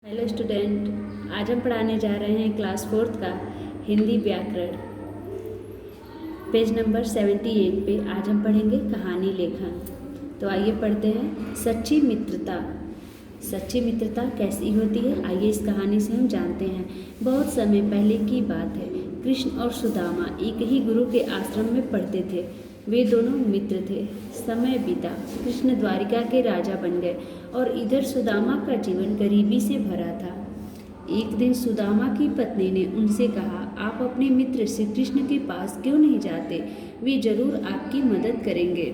Hello student, आज हम पढ़ाने जा रहे हैं क्लास 4th का हिंदी व्याकरण। पेज नंबर 78 पे आज हम पढ़ेंगे कहानी लेखन। तो आइए पढ़ते हैं। सच्ची मित्रता। सच्ची मित्रता कैसी होती है, आइए इस कहानी से हम जानते हैं। बहुत समय पहले की बात है। कृष्ण और सुदामा एक ही गुरु के आश्रम में पढ़ते थे। वे दोनों मित्र थे। समय बीता, कृष्ण द्वारिका के राजा बन गए और इधर सुदामा का जीवन गरीबी से भरा था। एक दिन सुदामा की पत्नी ने उनसे कहा, आप अपने मित्र श्री कृष्ण के पास क्यों नहीं जाते? वे जरूर आपकी मदद करेंगे।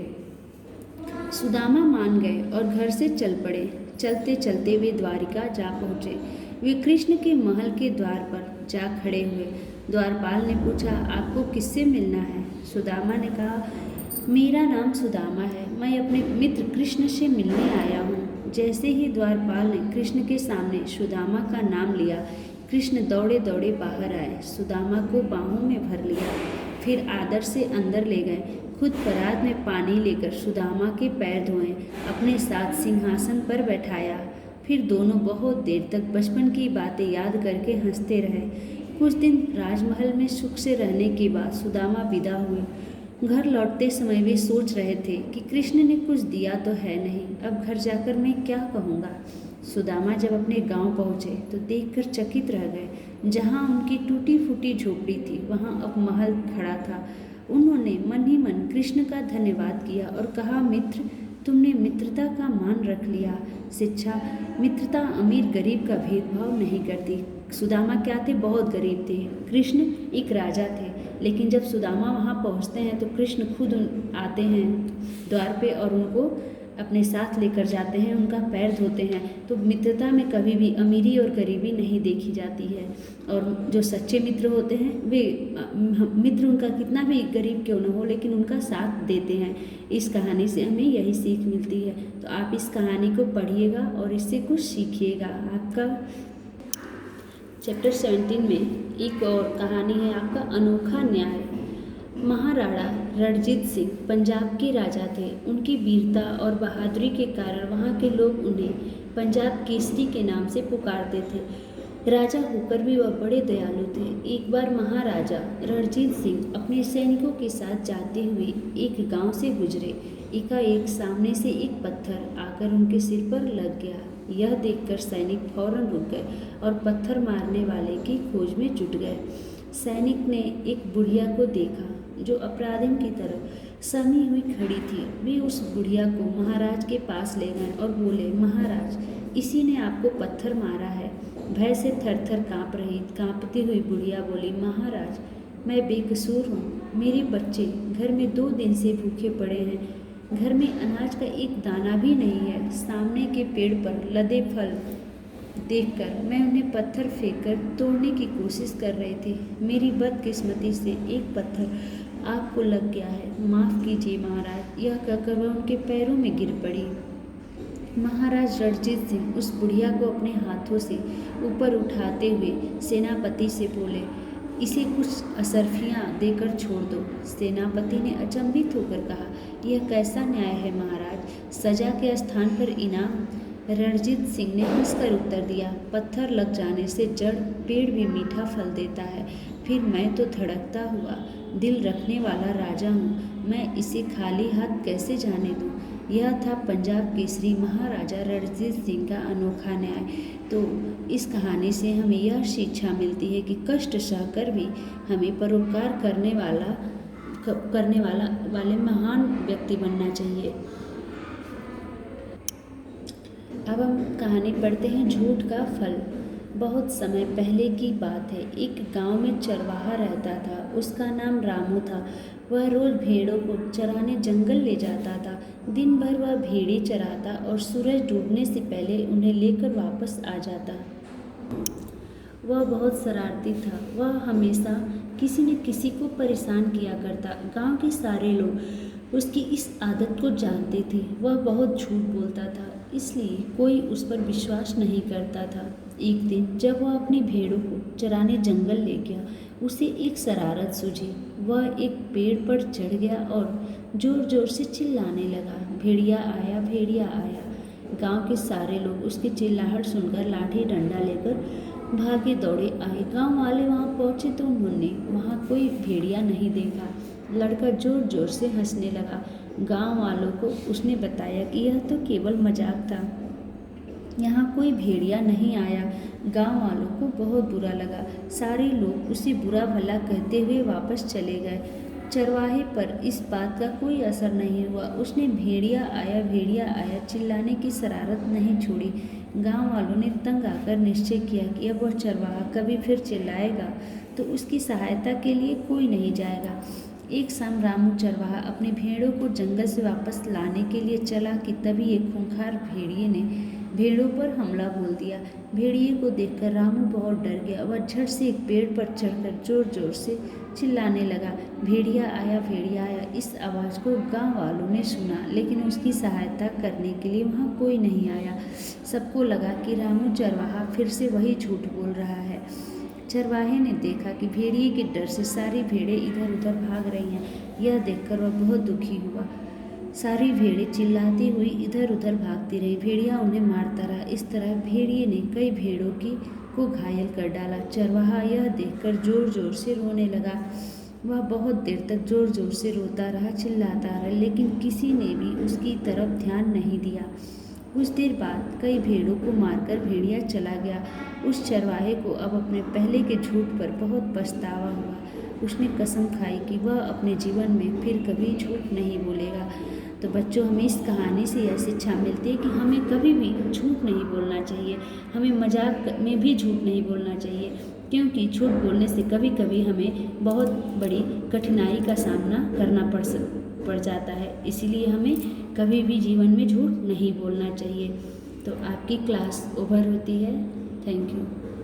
सुदामा मान गए और घर से चल पड़े। चलते चलते वे द्वारिका जा पहुँचे। वे कृष्ण के महल के द्वार पर जा खड़े हुए। द्वारपाल ने पूछा, आपको किससे मिलना है? सुदामा ने कहा, मेरा नाम सुदामा है, मैं अपने मित्र कृष्ण से मिलने आया हूँ। जैसे ही द्वारपाल ने कृष्ण के सामने सुदामा का नाम लिया, कृष्ण दौड़े दौड़े बाहर आए, सुदामा को बाहों में भर लिया, फिर आदर से अंदर ले गए। खुद परात में पानी लेकर सुदामा के पैर धोए, अपने साथ सिंहासन पर बैठाया। फिर दोनों बहुत देर तक बचपन की बातें याद करके हंसते रहे। कुछ दिन राजमहल में सुख से रहने के बाद सुदामा विदा हुए। घर लौटते समय वे सोच रहे थे कि कृष्ण ने कुछ दिया तो है नहीं, अब घर जाकर मैं क्या कहूँगा। सुदामा जब अपने गांव पहुँचे तो देखकर चकित रह गए। जहाँ उनकी टूटी फूटी झोपड़ी थी, वहाँ अब महल खड़ा था। उन्होंने मन ही मन कृष्ण का धन्यवाद किया और कहा, मित्र, तुमने मित्रता का मान रख लिया। शिक्षा मित्रता अमीर गरीब का भेदभाव नहीं करती। सुदामा क्या थे? बहुत गरीब थे। कृष्ण एक राजा थे। लेकिन जब सुदामा वहाँ पहुँचते हैं तो कृष्ण खुद आते हैं द्वार पे और उनको अपने साथ लेकर जाते हैं, उनका पैर धोते हैं। तो मित्रता में कभी भी अमीरी और गरीबी नहीं देखी जाती है। और जो सच्चे मित्र होते हैं वे मित्र उनका कितना भी गरीब क्यों न हो, लेकिन उनका साथ देते हैं। इस कहानी से हमें यही सीख मिलती है। तो आप इस कहानी को पढ़िएगा और इससे कुछ सीखिएगा। आपका चैप्टर 17 में एक और कहानी है आपका अनोखा न्याय। महाराणा रणजीत सिंह पंजाब के राजा थे। उनकी वीरता और बहादुरी के कारण वहाँ के लोग उन्हें पंजाब केसरी के नाम से पुकारते थे। राजा होकर भी वह बड़े दयालु थे। एक बार महाराजा रणजीत सिंह अपने सैनिकों के साथ जाते हुए एक गांव से गुजरे। एकाएक सामने से एक पत्थर आकर उनके सिर पर लग गया। यह देखकर सैनिक फौरन रुक गए और पत्थर मारने वाले की खोज में जुट गए। सैनिक ने एक बुढ़िया को देखा जो अपराधिन की तरफ समी हुई खड़ी थी। वे उस बुढ़िया को महाराज के पास ले गए और बोले, महाराज, इसी ने आपको पत्थर मारा है। भय से थर थर कांपती हुई बुढ़िया बोली, महाराज, मैं बेकसूर हूँ। मेरे बच्चे घर में 2 दिन से भूखे पड़े हैं। घर में अनाज का एक दाना भी नहीं है। सामने के पेड़ पर लदे फल देखकर मैं उन्हें पत्थर फेंककर तोड़ने की कोशिश कर रही थी। मेरी बदकिस्मती से एक पत्थर आपको लग गया है। माफ़ कीजिए महाराज। यह कहकर वह उनके पैरों में गिर पड़ी। महाराज रणजीत सिंह उस बुढ़िया को अपने हाथों से ऊपर उठाते हुए सेनापति से बोले, इसे कुछ असरफियाँ देकर छोड़ दो। सेनापति ने अचंभित होकर कहा, यह कैसा न्याय है महाराज? सजा के स्थान पर इनाम? रणजीत सिंह ने हंसकर उत्तर दिया, पत्थर लग जाने से जड़ पेड़ भी मीठा फल देता है। फिर मैं तो धड़कता हुआ दिल रखने वाला राजा हूँ, मैं इसे खाली हाथ कैसे जाने दूँ? यह था पंजाब केसरी महाराजा रणजीत सिंह का अनोखा न्याय। तो इस कहानी से हमें यह शिक्षा मिलती है कि कष्ट सहकर भी हमें परोपकार करने वाले महान व्यक्ति बनना चाहिए। अब हम कहानी पढ़ते हैं, झूठ का फल। बहुत समय पहले की बात है। एक गांव में चरवाहा रहता था। उसका नाम रामू था। वह रोज भेड़ों को चराने जंगल ले जाता था। दिन भर वह भेड़ें चराता और सूरज डूबने से पहले उन्हें लेकर वापस आ जाता। वह बहुत शरारती था। वह हमेशा किसी न किसी को परेशान किया करता। गांव के सारे लोग उसकी इस आदत को जानते थे। वह बहुत झूठ बोलता था, इसलिए कोई उस पर विश्वास नहीं करता था। एक दिन जब वह अपनी भेड़ों को चराने जंगल ले गया, उसे एक शरारत सूझी। वह एक पेड़ पर चढ़ गया और जोर जोर से चिल्लाने लगा, भेड़िया आया, भेड़िया आया। गांव के सारे लोग उसकी चिल्लाहट सुनकर लाठी डंडा लेकर भागे दौड़े आए। गांव वाले वहां पहुंचे तो उन्होंने वहां कोई भेड़िया नहीं देखा। लड़का जोर जोर से हंसने लगा। गांव वालों को उसने बताया कि यह तो केवल मजाक था, यहाँ कोई भेड़िया नहीं आया। गांव वालों को बहुत बुरा लगा। सारे लोग उसे बुरा भला कहते हुए वापस चले गए। चरवाहे पर इस बात का कोई असर नहीं हुआ। उसने भेड़िया आया चिल्लाने की शरारत नहीं छोड़ी। गांव वालों ने तंग आकर निश्चय किया कि अब वह चरवाहा कभी फिर चिल्लाएगा तो उसकी सहायता के लिए कोई नहीं जाएगा। एक शाम रामू चरवाहा अपने भेड़ों को जंगल से वापस लाने के लिए चला कि तभी एक खूंखार भेड़िए ने भेड़ों पर हमला बोल दिया। भेड़िए को देखकर रामू बहुत डर गया। वह झट से एक पेड़ पर चढ़कर जोर जोर से चिल्लाने लगा, भेड़िया आया। इस आवाज़ को गांव वालों ने सुना, लेकिन उसकी सहायता करने के लिए वहां कोई नहीं आया। सबको लगा कि रामू चरवाहा फिर से वही झूठ बोल रहा है। चरवाहे ने देखा कि भेड़िए के डर से सारी भेड़ें इधर उधर भाग रही हैं। यह देखकर वह बहुत दुखी हुआ। सारी भेड़ें चिल्लाती हुई इधर उधर भागती रही। भेड़िया उन्हें मारता रहा। इस तरह भेड़िए ने कई भेड़ों को घायल कर डाला। चरवाहा यह देखकर जोर जोर से रोने लगा। वह बहुत देर तक जोर जोर से रोता रहा, चिल्लाता रहा, लेकिन किसी ने भी उसकी तरफ ध्यान नहीं दिया। कुछ देर बाद कई भेड़ों को मारकर भेड़िया चला गया। उस चरवाहे को अब अपने पहले के झूठ पर बहुत पछतावा हुआ। उसने कसम खाई कि वह अपने जीवन में फिर कभी झूठ नहीं बोलेगा। तो बच्चों, हमें इस कहानी से यह शिक्षा मिलती है कि हमें कभी भी झूठ नहीं बोलना चाहिए। हमें मजाक में भी झूठ नहीं बोलना चाहिए, क्योंकि झूठ बोलने से कभी कभी हमें बहुत बड़ी कठिनाई का सामना करना पड़ जाता है। इसीलिए हमें कभी भी जीवन में झूठ नहीं बोलना चाहिए। तो आपकी क्लास ओवर होती है। Thank you.